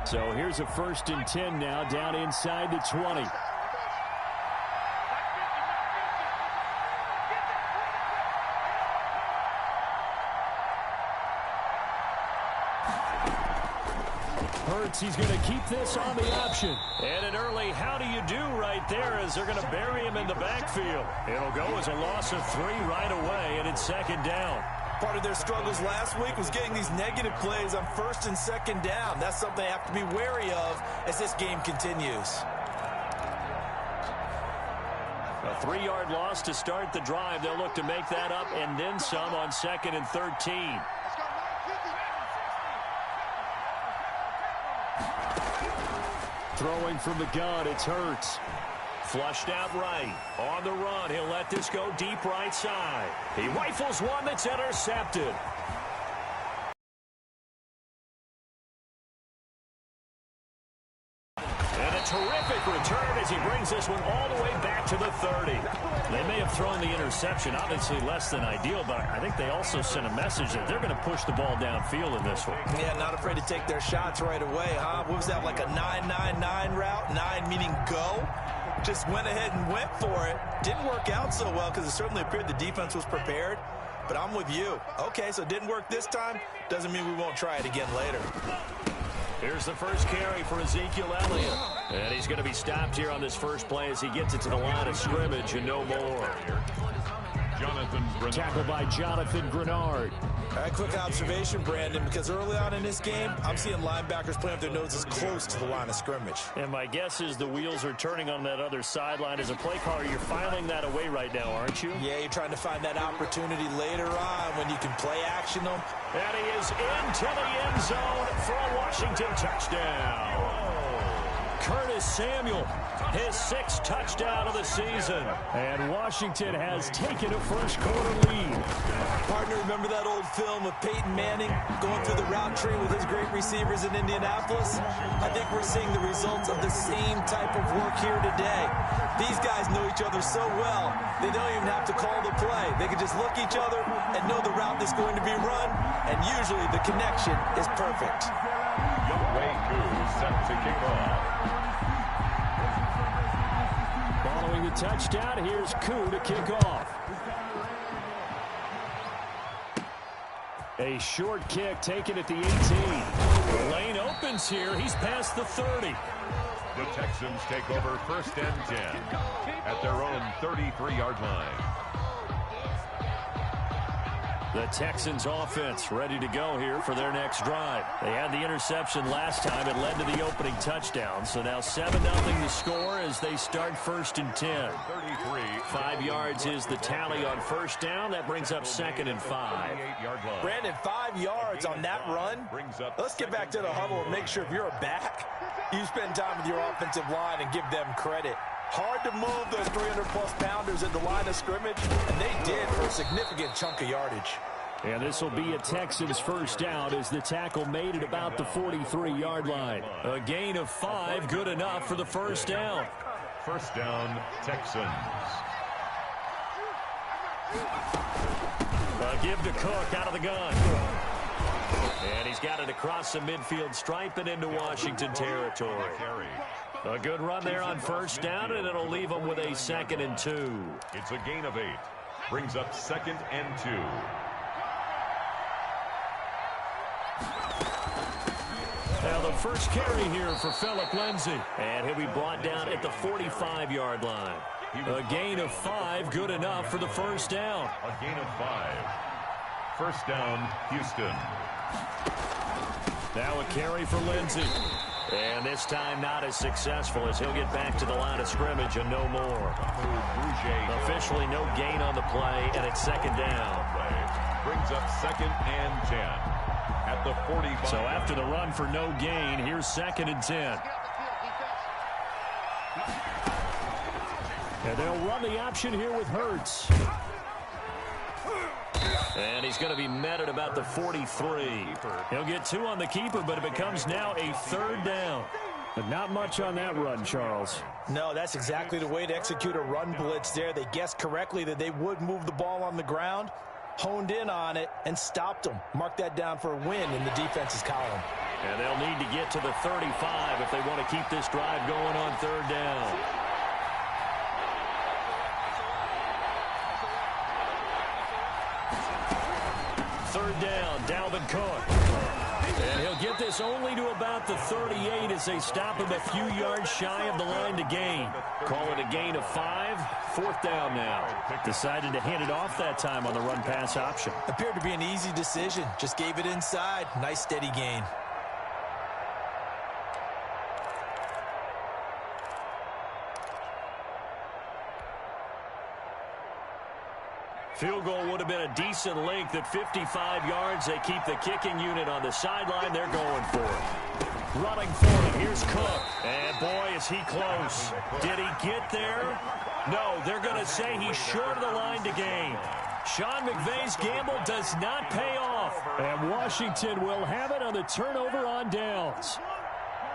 So here's a 1st and 10 now, down inside the 20. Hurts, he's going to keep this on the option. And an early how do you do right there as they're going to bury him in the backfield. It'll go as a loss of 3 right away, and it's 2nd down. Part of their struggles last week was getting these negative plays on 1st and 2nd down. That's something they have to be wary of as this game continues. A 3-yard loss to start the drive. They'll look to make that up and then some on 2nd and 13. Throwing from the gun, it's Hurts. Flushed out right. On the run, he'll let this go deep right side. He rifles one that's intercepted. And a terrific return as he brings this one all the way back to the 30. They may have thrown the interception, obviously less than ideal, but I think they also sent a message that they're going to push the ball downfield in this one. Yeah, not afraid to take their shots right away, huh? What was that, like a 9-9-9 route? 9 meaning go? Just went ahead and went for it. Didn't work out so well because it certainly appeared the defense was prepared. But I'm with you. Okay, so it didn't work this time. Doesn't mean we won't try it again later. Here's the first carry for Ezekiel Elliott. And he's going to be stopped here on this first play as he gets it to the line of scrimmage and no more. Tackled by Jonathan Grenard. All right, quick observation, Brandon, because early on in this game, I'm seeing linebackers playing with their noses close to the line of scrimmage. And my guess is the wheels are turning on that other sideline. As a play caller, you're filing that away right now, aren't you? Yeah, you're trying to find that opportunity later on when you can play action them. And he is into the end zone for a Washington touchdown. Curtis Samuel, his 6th touchdown of the season. And Washington has taken a first-quarter lead. Partner, remember that old film of Peyton Manning going through the route tree with his great receivers in Indianapolis? I think we're seeing the results of the same type of work here today. These guys know each other so well, they don't even have to call the play. They can just look each other and know the route that's going to be run, and usually the connection is perfect. Youngway Koo set to kick off. Following the touchdown, here's Koo to kick off. A short kick taken at the 18. The lane opens here. He's past the 30. The Texans take over 1st and 10 at their own 33-yard line. The Texans offense ready to go here for their next drive. They had the interception last time. It led to the opening touchdown. So now 7-0 the score as they start 1st and 10. 5 yards is the tally on 1st down. That brings up 2nd and 5. Brandon, 5 yards on that run. Let's get back to the huddle and make sure if you're a back, you spend time with your offensive line and give them credit. Hard to move those 300-plus pounders at the line of scrimmage, and they did for a significant chunk of yardage. And this will be a Texans 1st down as the tackle made at about the 43-yard line. A gain of 5, good enough for the 1st down. 1st down, Texans. A give to Cook out of the gun. And he's got it across the midfield stripe and into Washington territory. A good run there on 1st down, and it'll leave them with a 2nd and 2. It's a gain of 8. Brings up 2nd and 2. Now the first carry here for Phillip Lindsay. And he'll be brought down at the 45-yard line. A gain of 5, good enough for the 1st down. A gain of 5. 1st down, Houston. Now a carry for Lindsay. And this time not as successful as he'll get back to the line of scrimmage and no more. Officially no gain on the play, and it's 2nd down. Brings up 2nd and 10 at the 45. So after the run for no gain, here's 2nd and 10. And they'll run the option here with Hurts. And he's going to be met at about the 43. He'll get 2 on the keeper, but it becomes now a 3rd down. But not much on that run, Charles. No, that's exactly the way to execute a run blitz there. They guessed correctly that they would move the ball on the ground, honed in on it, and stopped them. Mark that down for a win in the defense's column. And they'll need to get to the 35 if they want to keep this drive going on third down. Third down, Dalvin Cook. And he'll get this only to about the 38 as they stop him a few yards shy of the line to gain. Call it a gain of 5. Fourth down now. Decided to hand it off that time on the run-pass option. Appeared to be an easy decision. Just gave it inside. Nice steady gain. Field goal would have been a decent length at 55 yards. They keep the kicking unit on the sideline. They're going for it. Running for it. Here's Cook. And, boy, is he close. Did he get there? No, they're going to say he's short of the line to gain. Sean McVay's gamble does not pay off. And Washington will have it on the turnover on downs.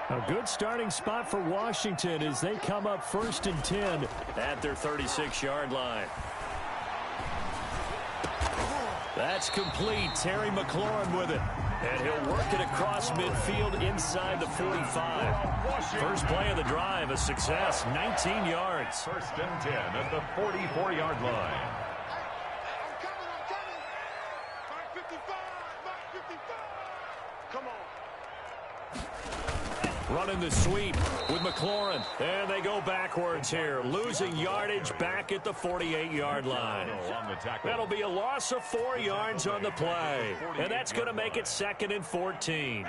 A good starting spot for Washington as they come up 1st and 10 at their 36-yard line. That's complete. Terry McLaurin with it. And he'll work it across midfield inside the 45. First play of the drive, a success, 19 yards. 1st and 10 at the 44-yard line. Running the sweep with McLaurin. And they go backwards here. Losing yardage back at the 48-yard line. That'll be a loss of 4 yards on the play. And that's going to make it 2nd and 14.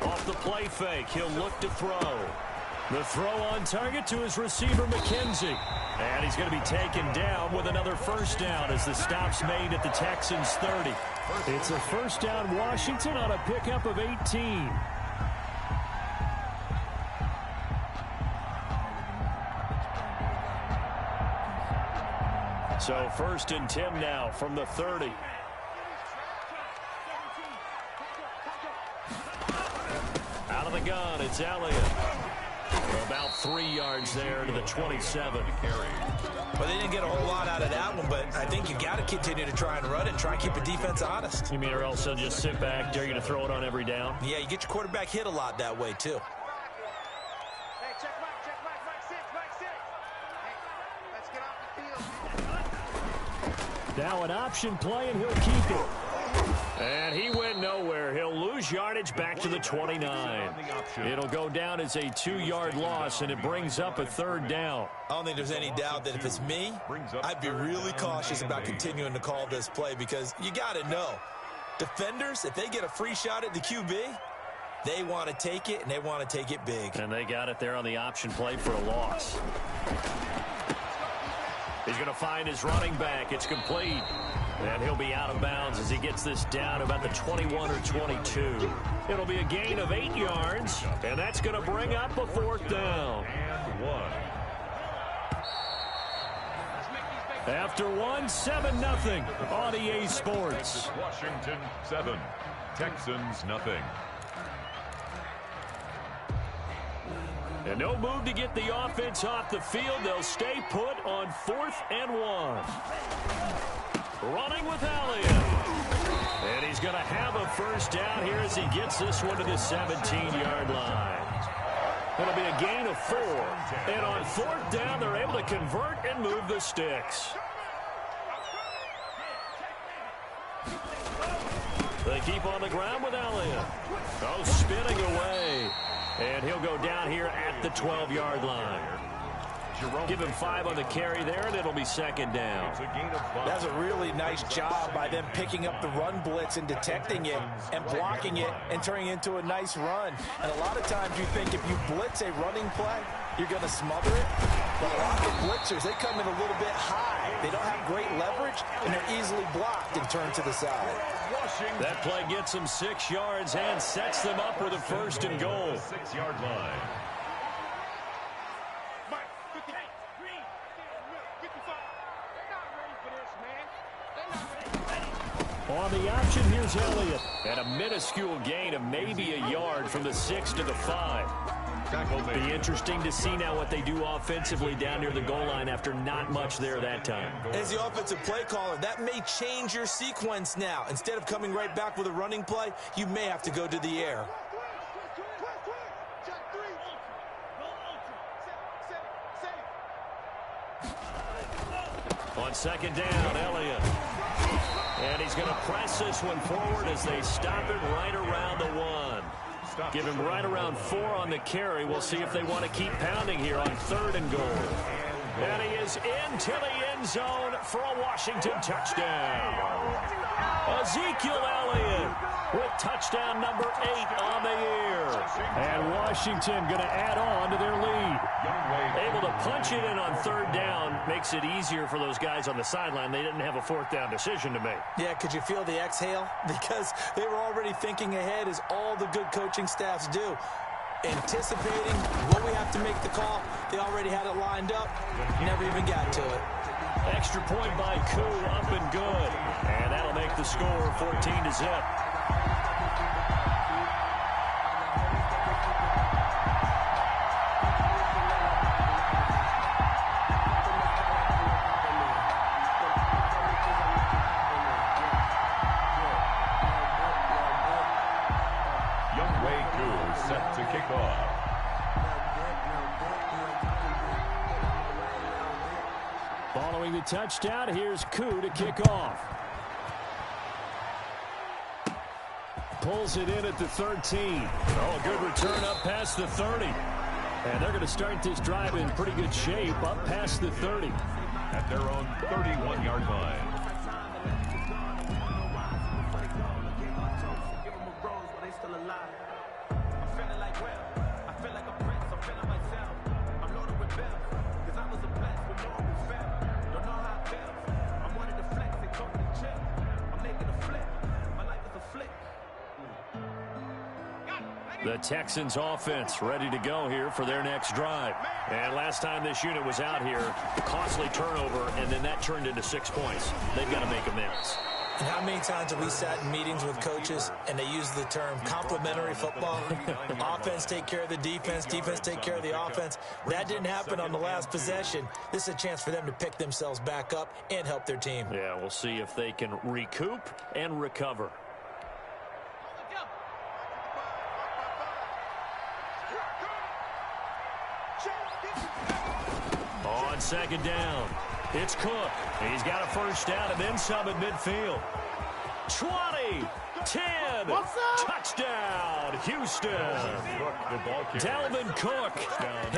Off the play fake, he'll look to throw. The throw on target to his receiver, McKenzie. And he's going to be taken down with another first down as the stop's made at the Texans' 30. It's a first down Washington on a pickup of 18. So 1st and 10 now from the 30. Out of the gun, it's Elliott. About 3 yards there to the 27. Well, they didn't get a whole lot out of that one, but I think you got to continue to try and run it and try and keep the defense honest. You mean or else they'll just sit back, dare you to throw it on every down? Yeah, you get your quarterback hit a lot that way, too. Hey, check Mike 6. Hey, let's get off the field. Now an option play, and he'll keep it. And he went nowhere. He'll lose yardage back to the 29. It'll go down as a 2-yard loss, and it brings up a 3rd down. I don't think there's any doubt that if it's me, I'd be really cautious about continuing to call this play because you got to know, defenders, if they get a free shot at the QB, they want to take it, and they want to take it big. And they got it there on the option play for a loss. He's going to find his running back. It's complete. And he'll be out of bounds as he gets this down about the 21 or 22. It'll be a gain of 8 yards, and that's going to bring up a 4th down. And 1. After 7-0 on EA Sports. Washington 7, Texans nothing. And no move to get the offense off the field. They'll stay put on 4th and 1. Running with Elliott. And he's going to have a first down here as he gets this one to the 17-yard line. It'll be a gain of 4. And on 4th down, they're able to convert and move the sticks. They keep on the ground with Elliott. Oh, spinning away. And he'll go down here at the 12-yard line. Give him 5 on the carry there, and it'll be 2nd down. That's a really nice job by them picking up the run blitz and detecting it and blocking it and turning it into a nice run. And a lot of times you think if you blitz a running play, you're going to smother it. But a lot of blitzers, they come in a little bit high. They don't have great leverage, and they're easily blocked and turned to the side. That play gets them 6 yards and sets them up with a 1st and goal. 6-yard line. On the option, here's Elliott. And a minuscule gain of maybe a yard from the 6 to the 5. Tackle made. Be interesting to see now what they do offensively down near the goal line after not much there that time. As the offensive play caller, that may change your sequence now. Instead of coming right back with a running play, you may have to go to the air. On second down, Elliott. And he's going to press this one forward as they stop it right around the 1. Give him right around 4 on the carry. We'll see if they want to keep pounding here on 3rd and goal. And he is into the end zone for a Washington touchdown. Ezekiel Elliott with touchdown number 8 on the year. And Washington going to add on to their lead. Able to punch it in on 3rd down makes it easier for those guys on the sideline. They didn't have a 4th down decision to make. Yeah, could you feel the exhale? Because they were already thinking ahead, as all the good coaching staffs do. Anticipating when we have to make the call. They already had it lined up. Never even got to it. Extra point by Koo, up and good. And that'll make the score 14-0. Set to kick off. Following the touchdown, here's Koo to kick off. Pulls it in at the 13. Oh, a good return up past the 30. And they're going to start this drive in pretty good shape up past the 30. At their own 31-yard line. The Texans offense ready to go here for their next drive. And last time this unit was out here, costly turnover, and then that turned into 6 points. They've got to make amends. And how many times have we sat in meetings with coaches and they use the term complementary football? Offense take care of the defense, defense take care of the offense. That didn't happen on the last possession. This is a chance for them to pick themselves back up and help their team. Yeah, we'll see if they can recoup and recover. On second down, it's Cook. He's got a first down and then some at midfield. 20, 10, touchdown, Houston. Dalvin Cook,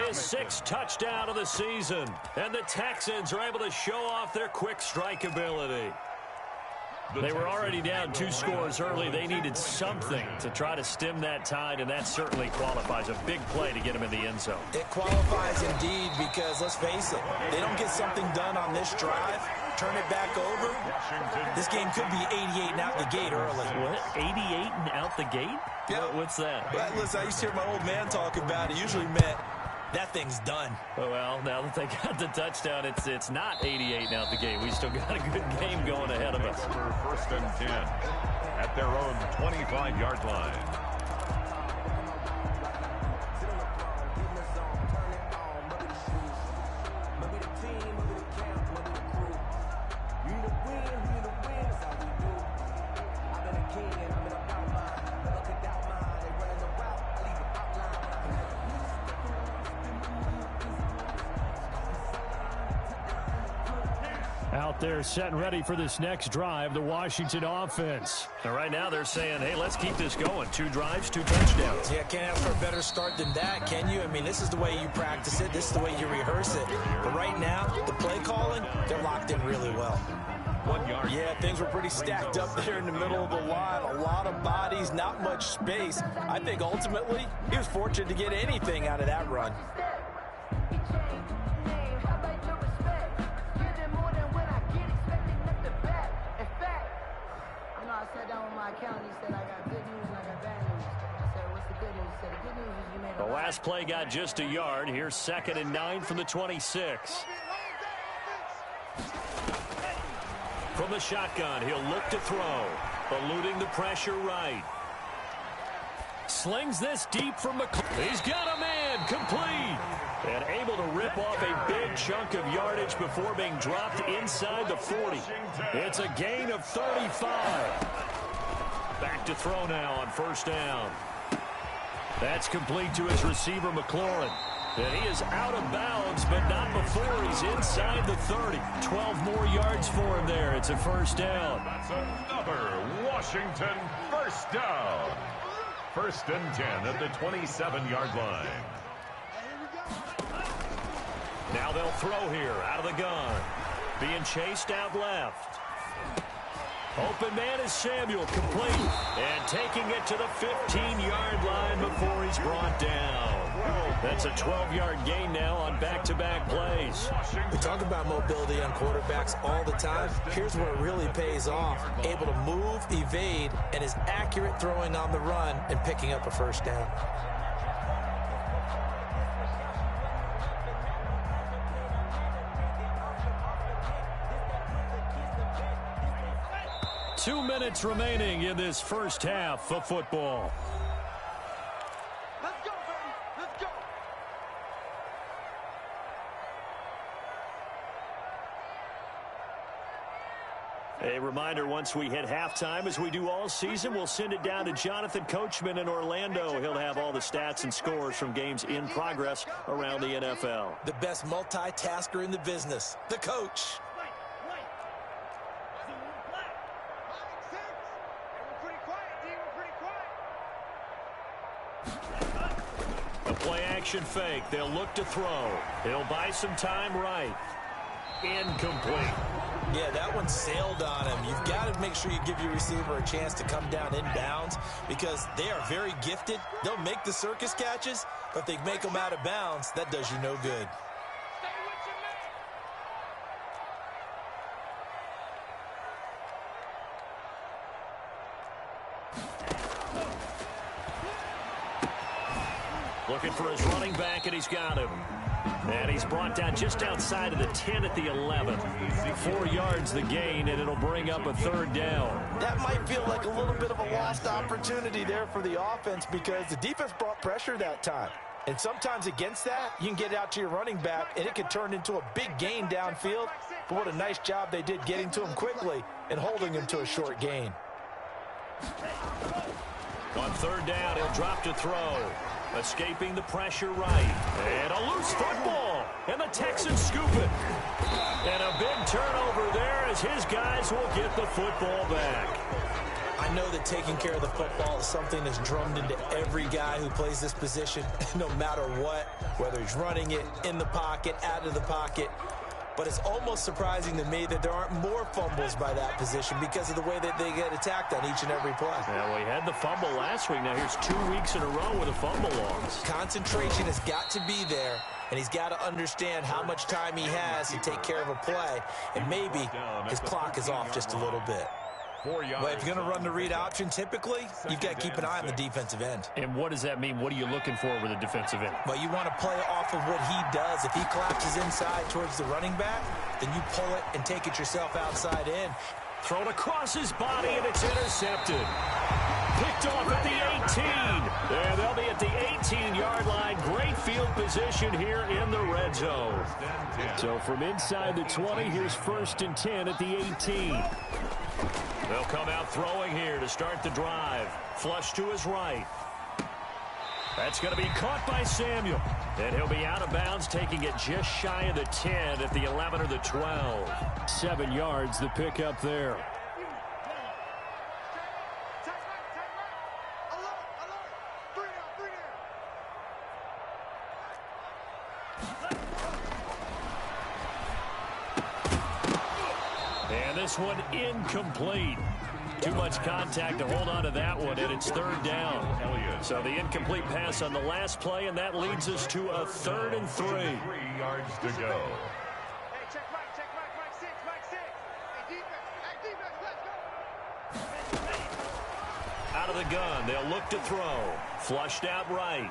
his 6th touchdown of the season. And the Texans are able to show off their quick strike ability. They were already down 2 scores early. They needed something to try to stem that tide, and that certainly qualifies. A big play to get them in the end zone. It qualifies indeed because, let's face it, they don't get something done on this drive, turn it back over, this game could be 88 and out the gate early. What? 88 and out the gate? Yeah. What's that? Well, listen, I used to hear my old man talk about it. Usually meant that thing's done. Oh, well, now that they got the touchdown, it's not 88 and out the gate. We still got a good game going ahead of us. First and 10 at their own 25-yard line. Out there set and ready for this next drive, the Washington offense. And right now they're saying, hey, let's keep this going. 2 drives, 2 touchdowns. Yeah, can't ask for a better start than that, can you? I mean, this is the way you practice it. This is the way you rehearse it. But right now, the play calling, they're locked in really well. 1 yard. Yeah, things were pretty stacked up there in the middle of the line. A lot of bodies, not much space. I think ultimately he was fortunate to get anything out of that run. The last play got just a yard. Here's 2nd and 9 from the 26. From the shotgun, he'll look to throw. Eluding the pressure right. Slings this deep from McCoy. He's got a man And complete. And able to rip off a big chunk of yardage before being dropped inside the 40. It's a gain of 35. Back to throw now on first down. That's complete to his receiver, McLaurin. And he is out of bounds, but not before he's inside the 30. 12 more yards for him there. It's a first down. That's another Washington first down. First and 10 at the 27-yard line. Now they'll throw here out of the gun. Being chased out left. Open man is Samuel, complete. And taking it to the 15-yard line before he's brought down. That's a 12-yard gain now on back-to-back plays. We talk about mobility on quarterbacks all the time. Here's where it really pays off. Able to move, evade, and is accurate throwing on the run and picking up a first down. Two minutes remaining in this first half of football. Let's go, baby. Let's go. A reminder, once we hit halftime, as we do all season, we'll send it down to Jonathan Coachman in Orlando. He'll have all the stats and scores from games in progress around the NFL. The best multitasker in the business, the coach. A play-action fake. They'll look to throw. He'll buy some time right. Incomplete. Yeah, that one sailed on him. You've got to make sure you give your receiver a chance to come down inbounds because they are very gifted. They'll make the circus catches, but if they make them out of bounds, that does you no good. Looking for his running back, and he's got him. And he's brought down just outside of the 10 at the 11. 4 yards the gain, and it'll bring up a third down. That might feel like a little bit of a lost opportunity there for the offense because the defense brought pressure that time. And sometimes against that, you can get it out to your running back, and it can turn into a big gain downfield. But what a nice job they did getting to him quickly and holding him to a short gain. On third down, he'll drop to throw. Escaping the pressure right. And a loose football. And the Texans scoop it. And a big turnover there as his guys will get the football back. I know that taking care of the football is something that's drummed into every guy who plays this position, no matter what, whether he's running it, in the pocket, out of the pocket. But it's almost surprising to me that there aren't more fumbles by that position because of the way that they get attacked on each and every play. Yeah, we had the fumble last week. Now here's 2 weeks in a row with a fumble loss. Concentration has got to be there, and he's got to understand how much time he has to take care of a play, and maybe his clock is off just a little bit. Well, if you're going to run the read option, typically, you've got to keep an eye on the defensive end. And what does that mean? What are you looking for with a defensive end? Well, you want to play off of what he does. If he collapses inside towards the running back, then you pull it and take it yourself outside in. Thrown across his body, and it's intercepted. Picked off at the 18. And they'll be at the 18-yard line. Great field position here in the red zone. So from inside the 20, here's first and 10 at the 18. They'll come out throwing here to start the drive. Flush to his right. That's going to be caught by Samuel. And he'll be out of bounds, taking it just shy of the 10 at the 11 or the 12. 7 yards, the pickup there. And this one incomplete. Too much contact to hold on to that one, and it's third down. So the incomplete pass on the last play, and that leads us to a 3rd and 3. 3 yards to go. Hey, check Mike 6, Mike 6. Hey, defense, let's go. Out of the gun, they'll look to throw. Flushed out right.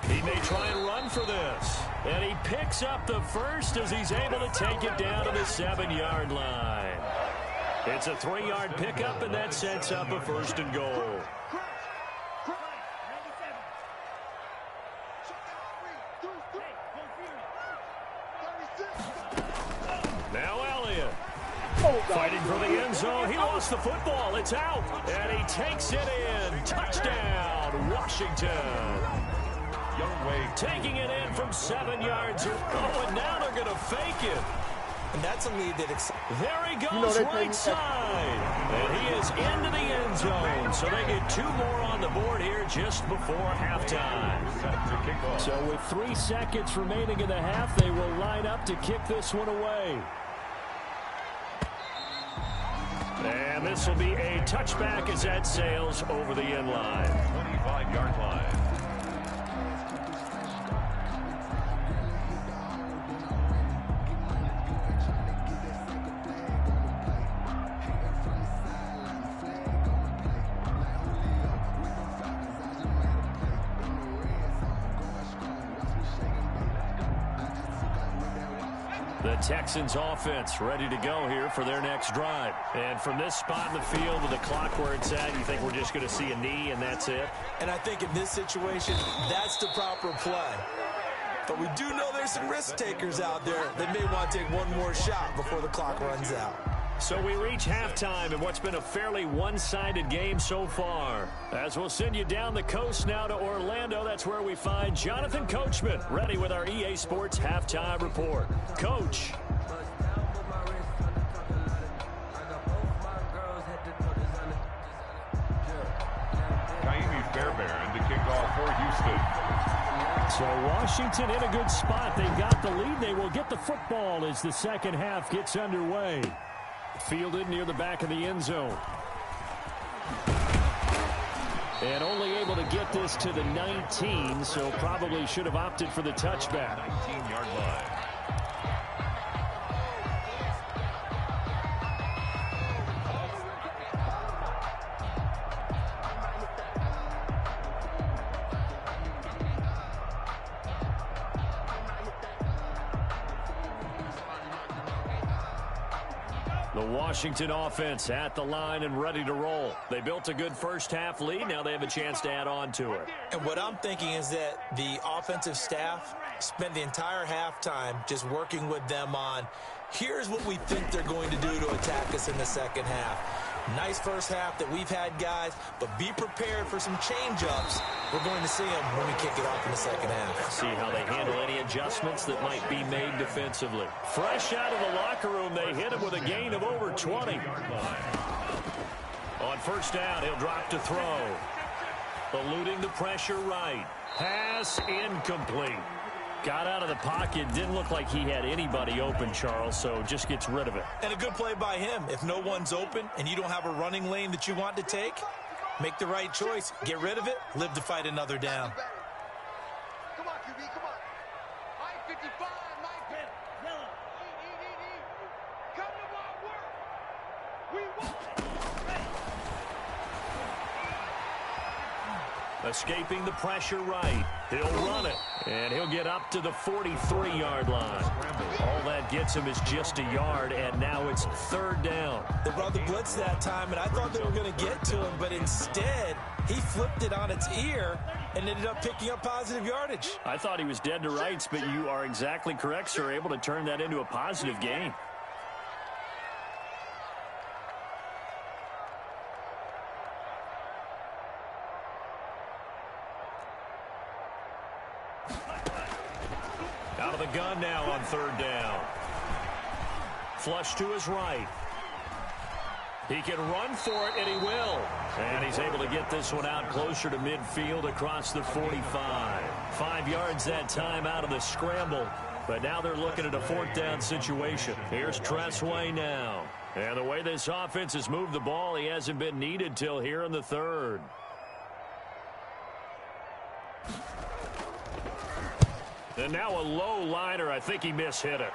He may try and run for this. And he picks up the first as he's able to take it down to the 7-yard line. It's a 3-yard pickup, and that sets up a 1st and goal. Fighting for the end zone. He lost the football. It's out. And he takes it in. Touchdown, Washington. Taking it in from 7 yards. Oh, and now they're going to fake it. And that's a lead that there he goes, right side. And he is into the end zone. So they get 2 more on the board here just before halftime. So with 3 seconds remaining in the half, they will line up to kick this one away. And this will be a touchback as that sails over the end line. 25-yard line. The Texans offense ready to go here for their next drive. And from this spot in the field with the clock where it's at, you think we're just going to see a knee and that's it? And I think in this situation, that's the proper play. But we do know there's some risk takers out there that may want to take one more shot before the clock runs out. So we reach halftime in what's been a fairly one-sided game so far. As we'll send you down the coast now to Orlando, that's where we find Jonathan Coachman, ready with our EA Sports Halftime Report. Coach. Fairbairn to kick off for Houston. So Washington in a good spot. They've got the lead. They will get the football as the second half gets underway. Fielded near the back of the end zone. And only able to get this to the 19, so probably should have opted for the touchback. 19-yard line. The Washington offense at the line and ready to roll. They built a good first half lead. Now they have a chance to add on to it. And what I'm thinking is that the offensive staff spent the entire halftime just working with them on, here's what we think they're going to do to attack us in the second half. Nice first half that we've had, guys, but be prepared for some change-ups. We're going to see them when we kick it off in the second half. See how they handle any adjustments that might be made defensively. Fresh out of the locker room, they hit him with a gain of over 20. On first down, he'll drop to throw. Eluding the pressure right. Pass incomplete. Got out of the pocket. Didn't look like he had anybody open, Charles, so just gets rid of it. And a good play by him. If no one's open and you don't have a running lane that you want to take, make the right choice. Get rid of it. Live to fight another down. Come on, QB, come on. I-55, Mike Penn. Yellow. Eat. Come to my work. We want it. Escaping the pressure right. He'll run it, and he'll get up to the 43-yard line. All that gets him is just a yard, and now it's third down. They brought the blitz that time, and I thought they were going to get to him, but instead, he flipped it on its ear and ended up picking up positive yardage. I thought he was dead to rights, but you are exactly correct, sir, able to turn that into a positive gain. Out of the gun now on third down. Flush to his right. He can run for it, and he will. And he's able to get this one out closer to midfield across the 45. 5 yards that time out of the scramble. But now they're looking at a fourth down situation. Here's Tressway now. And the way this offense has moved the ball, he hasn't been needed till here in the third. And now a low liner. I think he mishit it.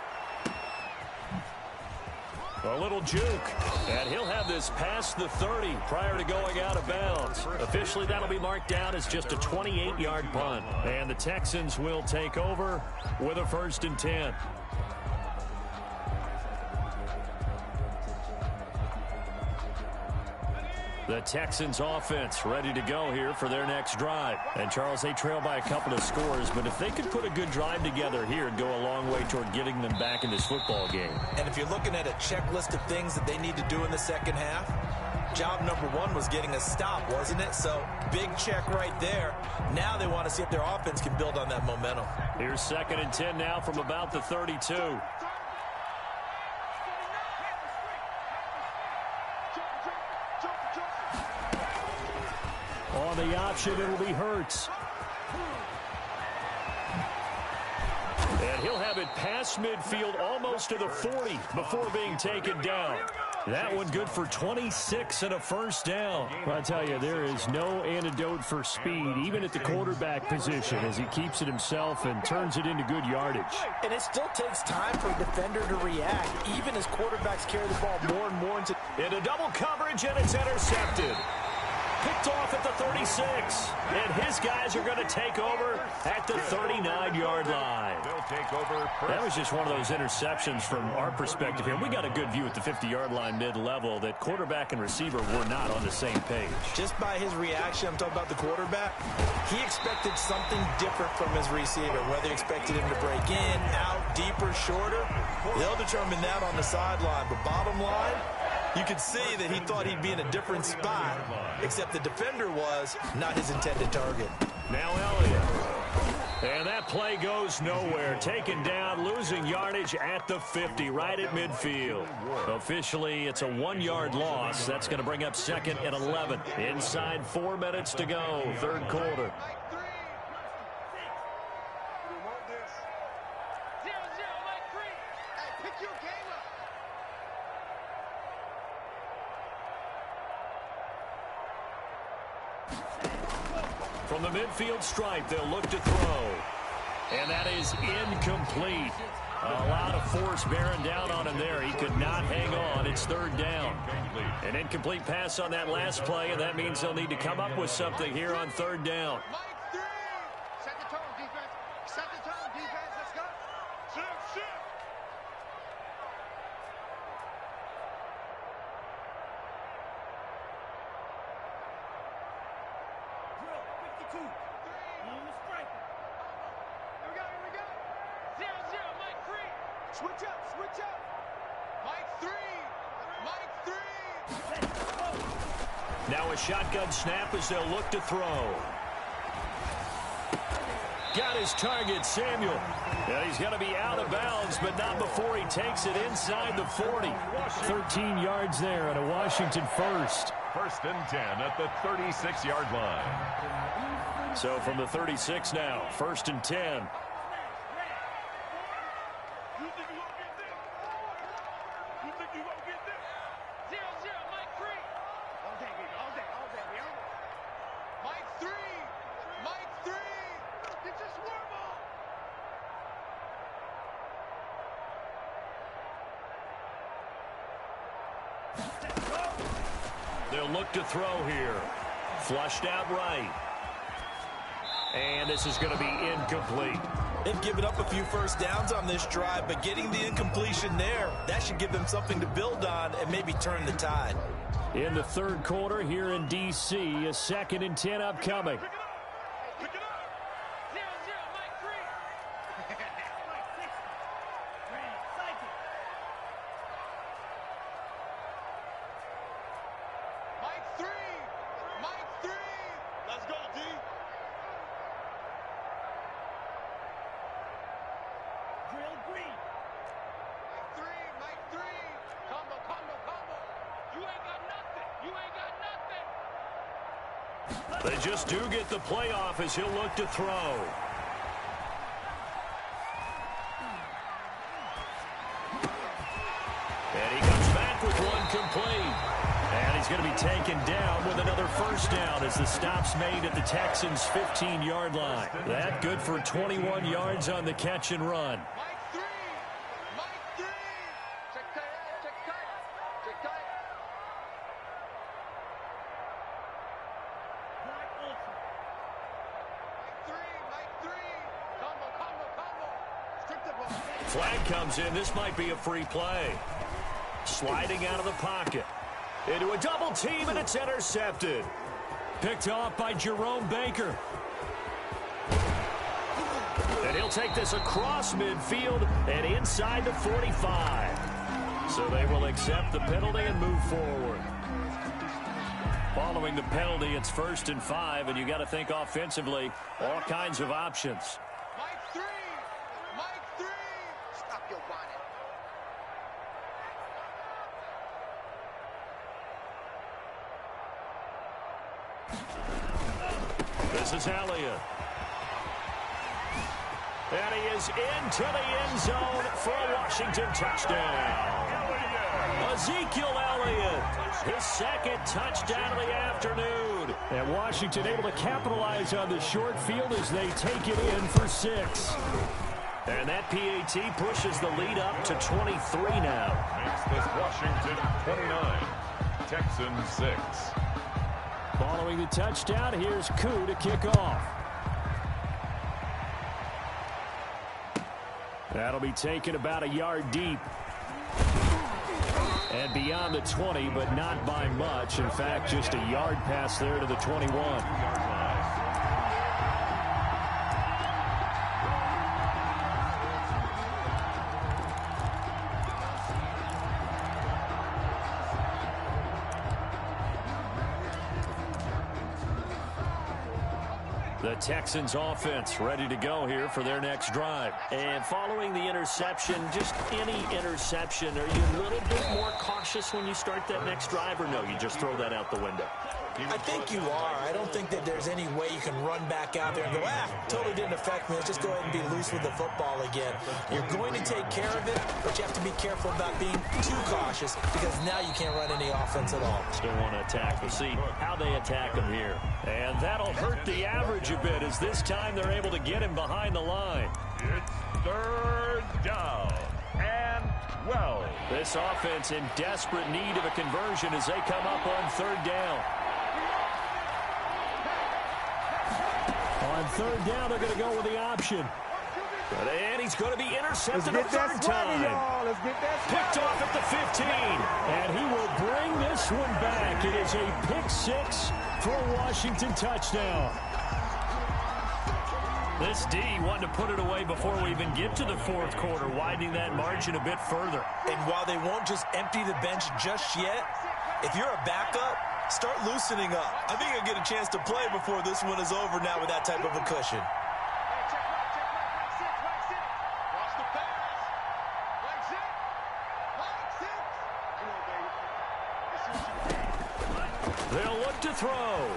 A little juke. And he'll have this past the 30 prior to going out of bounds. Officially, that'll be marked down as just a 28-yard punt. And the Texans will take over with a 1st and 10. The Texans offense ready to go here for their next drive. And, Charles, they trail by a couple of scores, but if they could put a good drive together here, it'd go a long way toward getting them back in this football game. And if you're looking at a checklist of things that they need to do in the second half, job number one was getting a stop, wasn't it? So, big check right there. Now they want to see if their offense can build on that momentum. Here's 2nd and 10 now from about the 32. On the option, it'll be Hurts. And he'll have it past midfield almost to the 40 before being taken down. That one good for 26 and a first down. Well, I tell you, there is no antidote for speed, even at the quarterback position, as he keeps it himself and turns it into good yardage. And it still takes time for a defender to react, even as quarterbacks carry the ball more and more into double coverage, and it's intercepted. Picked off at the 36, and his guys are going to take over at the 39-yard line. That was just one of those interceptions from our perspective here. We got a good view at the 50-yard line mid-level that quarterback and receiver were not on the same page. Just by his reaction, I'm talking about the quarterback, he expected something different from his receiver, whether he expected him to break in, out, deeper, shorter. They'll determine that on the sideline, but bottom line, you could see that he thought he'd be in a different spot, except the defender was not his intended target. Now Elliott. And that play goes nowhere. Taken down, losing yardage at the 50, right at midfield. Officially, it's a 1-yard loss. That's going to bring up 2nd and 11. Inside 4 minutes to go, 3rd quarter. From the midfield stripe, they'll look to throw. And that is incomplete. A lot of force bearing down on him there. He could not hang on. It's 3rd down. An incomplete pass on that last play, and that means they'll need to come up with something here on 3rd down. Set the tone, defense. Set the tone, defense. Let's go. Shift. Switch up. Mike 3. Now a shotgun snap as they'll look to throw. Got his target, Samuel. And he's going to be out of bounds, but not before he takes it inside the 40. 13 yards there and a Washington first. 1st and 10 at the 36-yard line. So from the 36 now, 1st and 10. They'll look to throw here. Flushed out right. And this is going to be incomplete. They've given up a few first downs on this drive, but getting the incompletion there, that should give them something to build on and maybe turn the tide. In the 3rd quarter here in D.C., a 2nd and 10 upcoming. They just do get the playoff as he'll look to throw. And he comes back with one complete. And he's going to be taken down with another first down as the stop's made at the Texans' 15-yard line. That good for 21 yards on the catch and run. Flag comes in. This might be a free play. Sliding out of the pocket. Into a double team, and it's intercepted. Picked off by Jerome Baker. And he'll take this across midfield and inside the 45. So they will accept the penalty and move forward. Following the penalty, it's 1st and 5, and you got to think offensively, all kinds of options. Mike 3! Mike 3! Stop your whining. This is Elliott. And he is into the end zone for a Washington touchdown. Ezekiel Elliott, his 2nd touchdown of the afternoon. And Washington able to capitalize on the short field as they take it in for 6. And that PAT pushes the lead up to 23 now. Makes this Washington 29, Texans 6. Following the touchdown, here's Koo to kick off. That'll be taken about a yard deep. And beyond the 20, but not by much. In fact, just a yard pass there to the 21. The Texans offense ready to go here for their next drive. And following the interception, just any interception, are you a little bit more cautious when you start that next drive, or no, you just throw that out the window? I think you are. I don't think that there's any way you can run back out there and go, totally didn't affect me. Let's just go ahead and be loose with the football again. You're going to take care of it, but you have to be careful about being too cautious because now you can't run any offense at all. Still want to attack. We'll see how they attack him here. And that'll hurt the average a bit as this time they're able to get him behind the line. It's 3rd down and 12. This offense in desperate need of a conversion as they come up on 3rd down. On 3rd down, they're going to go with the option. And he's going to be intercepted a 3rd time. Picked off at the 15. And he will bring this one back. It is a pick 6 for a Washington touchdown. This D wanted to put it away before we even get to the 4th quarter, widening that margin a bit further. And while they won't just empty the bench just yet, if you're a backup, start loosening up. I think you'll get a chance to play before this one is over now with that type of a cushion. They'll look to throw.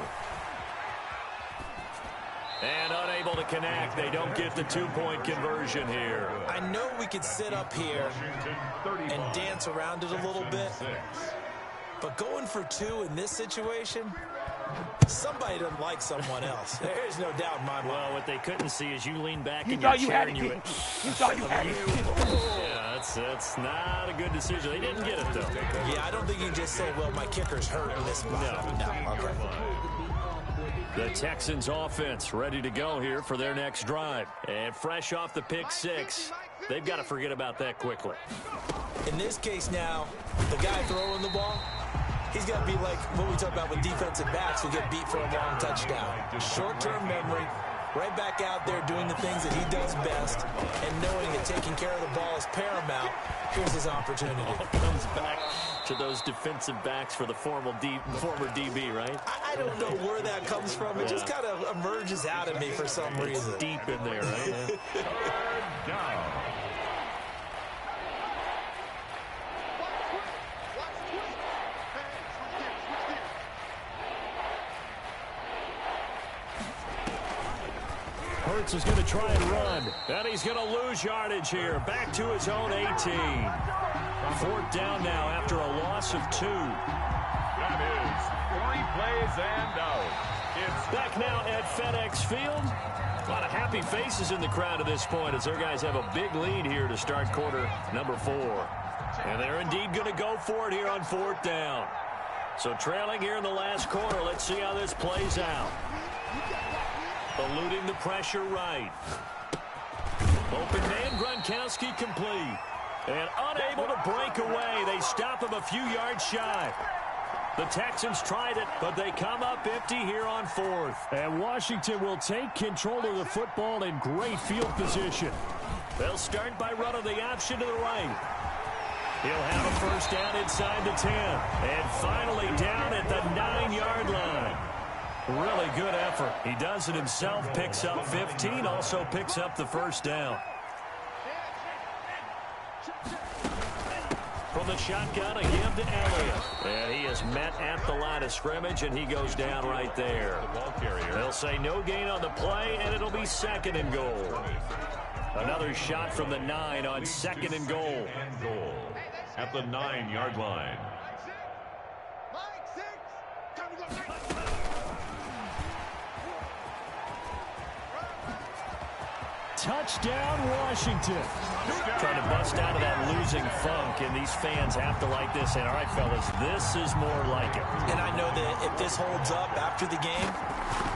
And unable to connect. They don't get the 2-point conversion here. I know we could sit up here and dance around it a little bit. But going for 2 in this situation, somebody doesn't like someone else. There's no doubt in my mind. Well, what they couldn't see is you lean back in your chair and you thought you had it. Yeah, that's not a good decision. They didn't get it, though. Yeah, I don't think you can just say, well, my kicker's hurt in this spot. No. Okay. The Texans offense ready to go here for their next drive. And fresh off the pick 6, they've got to forget about that quickly. In this case now, the guy throwing the ball, he's got to be like what we talk about with defensive backs who get beat for a long touchdown. Short-term memory, right back out there doing the things that he does best, and knowing that taking care of the ball is paramount. Here's his opportunity. All comes back to those defensive backs for the former DB, right? I don't know where that comes from. It just kind of emerges out of me for some reason. It's deep in there, right? Yeah. 3rd down. Hurts is going to try and run. And he's going to lose yardage here. Back to his own 18. 4th down now after a loss of 2. That is 3 plays and out. It's back now at FedEx Field. A lot of happy faces in the crowd at this point as their guys have a big lead here to start quarter number 4. And they're indeed going to go for it here on 4th down. So trailing here in the last quarter. Let's see how this plays out. Eluding the pressure right. Open man, Gronkowski complete. And unable to break away. They stop him a few yards shy. The Texans tried it, but they come up empty here on 4th. And Washington will take control of the football in great field position. They'll start by running the option to the right. He'll have a first down inside the 10. And finally down at the 9-yard line. Really good effort. He does it himself, picks up 15, also picks up the first down. From the shotgun, again to Elliott. And he is met at the line of scrimmage, and he goes down right there. They'll say no gain on the play, and it'll be 2nd and goal. Another shot from the 9 on 2nd and goal. At the 9-yard line. Touchdown, Washington. Trying to bust out of that losing funk, and these fans have to like this. And all right, fellas, this is more like it. And I know that if this holds up after the game,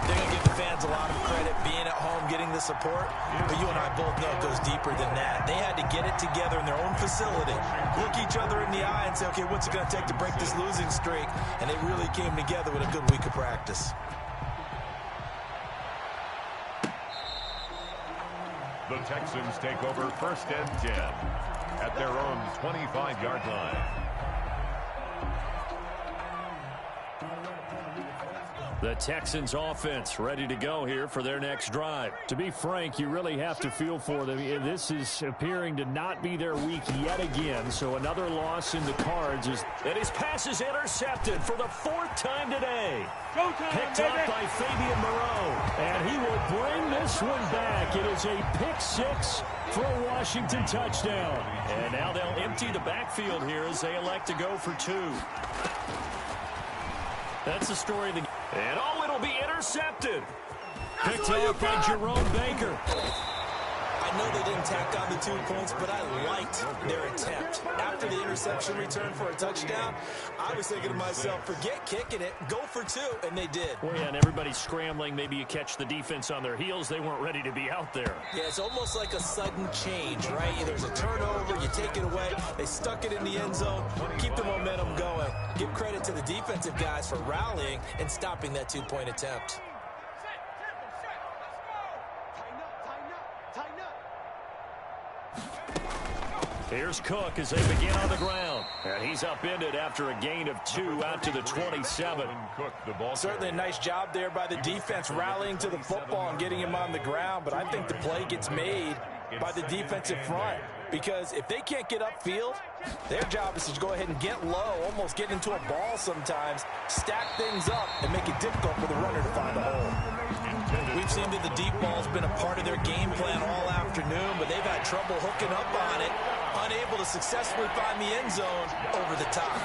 they're going to give the fans a lot of credit being at home, getting the support. But you and I both know it goes deeper than that. They had to get it together in their own facility, look each other in the eye and say, okay, what's it going to take to break this losing streak? And they really came together with a good week of practice. The Texans take over 1st and 10 at their own 25-yard line. The Texans offense ready to go here for their next drive. To be frank, you really have to feel for them. This is appearing to not be their week yet again, so another loss in the cards. And his pass is intercepted for the 4th time today. Picked up by Fabian Moreau. And he will bring this one back. It is a pick 6 for a Washington touchdown. And now they'll empty the backfield here as they elect to go for 2. That's the story of the game. And it'll be intercepted. Picked up by Jerome Baker. I know they didn't tack on the 2 points, but I liked their attempt. After the interception return for a touchdown, I was thinking to myself, forget kicking it, go for 2, and they did. Well, yeah, and everybody's scrambling. Maybe you catch the defense on their heels. They weren't ready to be out there. Yeah, it's almost like a sudden change, right? There's a turnover, you take it away, they stuck it in the end zone, keep the momentum going. Give credit to the defensive guys for rallying and stopping that 2-point attempt. Here's Cook as they begin on the ground. And he's upended after a gain of 2 out to the 27. Certainly a nice job there by the defense rallying to the football and getting him on the ground. But I think the play gets made by the defensive front. Because if they can't get upfield, their job is to go ahead and get low, almost get into a ball sometimes, stack things up, and make it difficult for the runner to find a hole. We've seen that the deep ball's been a part of their game plan all afternoon, but they've had trouble hooking up on it, unable to successfully find the end zone over the top.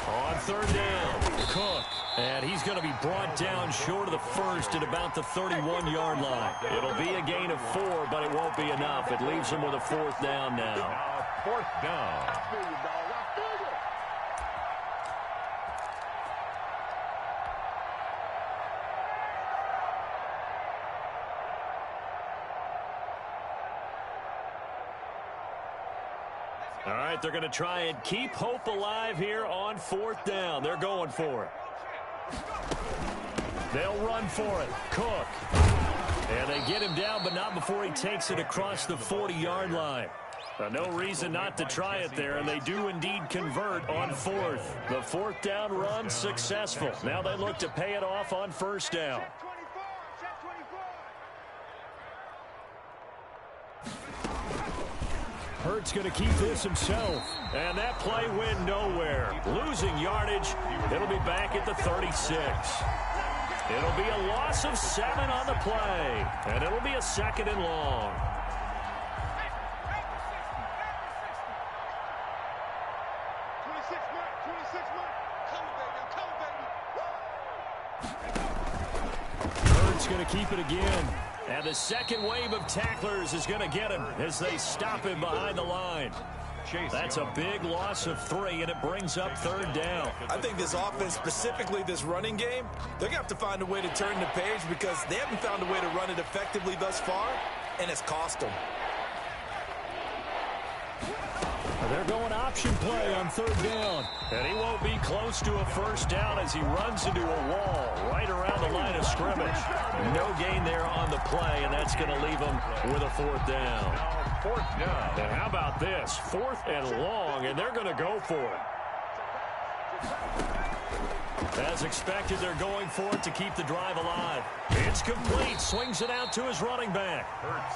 On 3rd down, Cook. And he's going to be brought down short of the 1st at about the 31-yard line. It'll be a gain of 4, but it won't be enough. It leaves him with a 4th down now. 4th down. All right, they're going to try and keep hope alive here on 4th down. They're going for it. They'll run for it. Cook. And they get him down, but not before he takes it across the 40-yard line. No reason not to try it there, and they do indeed convert on 4th. The 4th down run successful. Now they look to pay it off on 1st down. Hurt's going to keep this himself. And that play went nowhere. Losing yardage. It'll be back at the 36. It'll be a loss of 7 on the play. And it'll be a 2nd and long. Hurt's going to keep it again. And the second wave of tacklers is going to get him as they stop him behind the line. That's a big loss of 3, and it brings up 3rd down. I think this offense, specifically this running game, they're going to have to find a way to turn the page because they haven't found a way to run it effectively thus far, and it's cost them. They're going option play on third down. And he won't be close to a first down as he runs into a wall right around the line of scrimmage. No gain there on the play, and that's going to leave him with a fourth down. And how about this? 4th and long, and they're going to go for it. As expected, they're going for it to keep the drive alive. It's complete. Swings it out to his running back.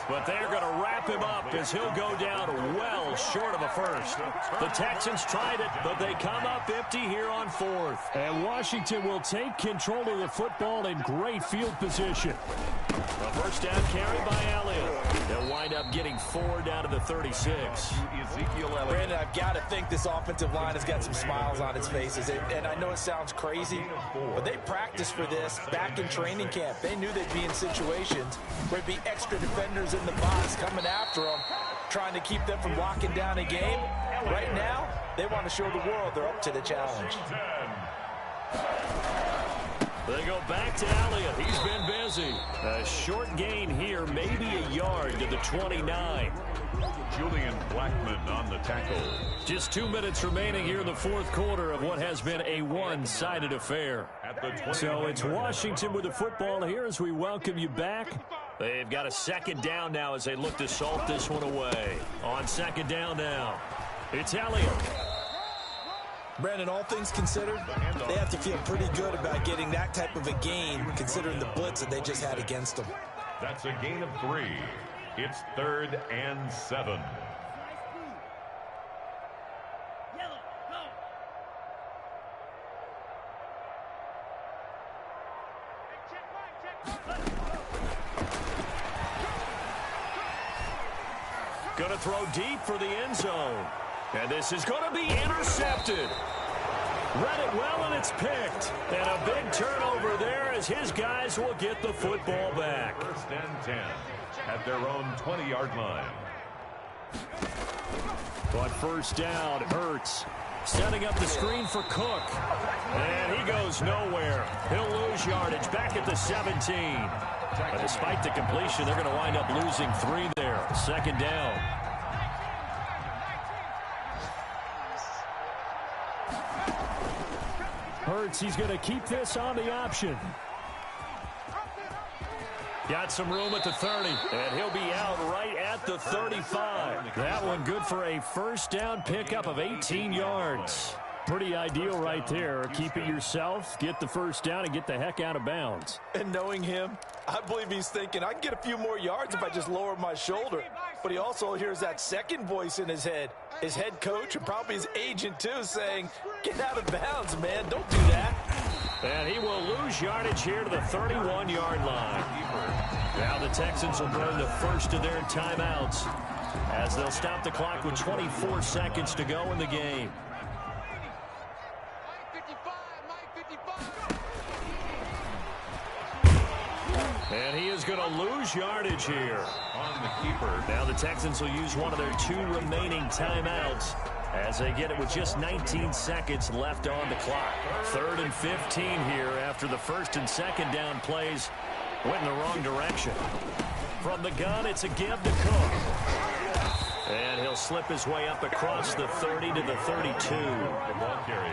But they're going to wrap him up as he'll go down well short of a first. The Texans tried it, but they come up empty here on 4th. And Washington will take control of the football in great field position. A first down carry by Elliott. They'll wind up getting 4 down to the 36. Brandon, I've got to think this offensive line has got some smiles on its faces. And I know it sounds crazy, but they practiced for this back in training camp. They knew they'd be in situations where there'd be extra defenders in the box coming after them, trying to keep them from locking down a game. Right now, they want to show the world they're up to the challenge. They go back to Elliott. He's been busy. A short gain here, maybe a yard to the 29. Julian Blackman on the tackle. Just 2 minutes remaining here in the 4th quarter of what has been a one-sided affair. So it's Washington with the football here as we welcome you back. They've got a second down now as they look to salt this one away. On second down now, it's Elliott. Brandon, all things considered, they have to feel pretty good about getting that type of a gain considering the blitz that they just had against them. That's a gain of 3. It's 3rd and 7. Going to throw deep for the end zone. And this is going to be intercepted. Read it well, and it's picked. And a big turnover there as his guys will get the football back. 1st and 10 at their own 20-yard line. But first down, Hurts setting up the screen for Cook. And he goes nowhere. He'll lose yardage back at the 17. But despite the completion, they're going to wind up losing 3 there. Second down. Hurts, he's going to keep this on the option. Got some room at the 30, and he'll be out right at the 35. That one good for a first down pickup of 18 yards. Pretty ideal right there. Keep it yourself, get the first down, and get the heck out of bounds. And knowing him, I believe he's thinking, I can get a few more yards if I just lower my shoulder. But he also hears that second voice in his head, his head coach and probably his agent too, saying, get out of bounds, man, don't do that. And he will lose yardage here to the 31-yard line. Now the Texans will burn the first of their timeouts as they'll stop the clock with 24 seconds to go in the game. And he is going to lose yardage here. On the keeper. Now the Texans will use one of their 2 remaining timeouts as they get it with just 19 seconds left on the clock. 3rd and 15 here after the first and second down plays went in the wrong direction. From the gun, it's a give to Cook. And he'll slip his way up across the 30 to the 32.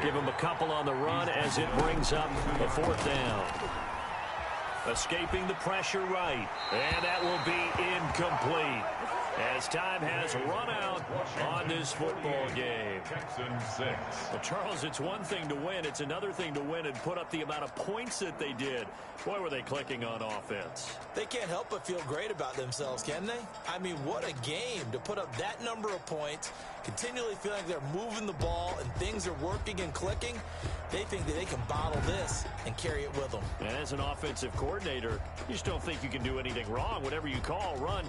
Give him a couple on the run as it brings up the 4th down. Escaping the pressure right. And that will be incomplete as time has run out on this football game. Texans 6. Well, Charles, it's one thing to win. It's another thing to win and put up the amount of points that they did. Boy, were they clicking on offense. They can't help but feel great about themselves, can they? I mean, what a game to put up that number of points, continually feeling like they're moving the ball and things are working and clicking. They think that they can bottle this and carry it with them. And as an offensive coordinator, you just don't think you can do anything wrong. Whatever you call, run,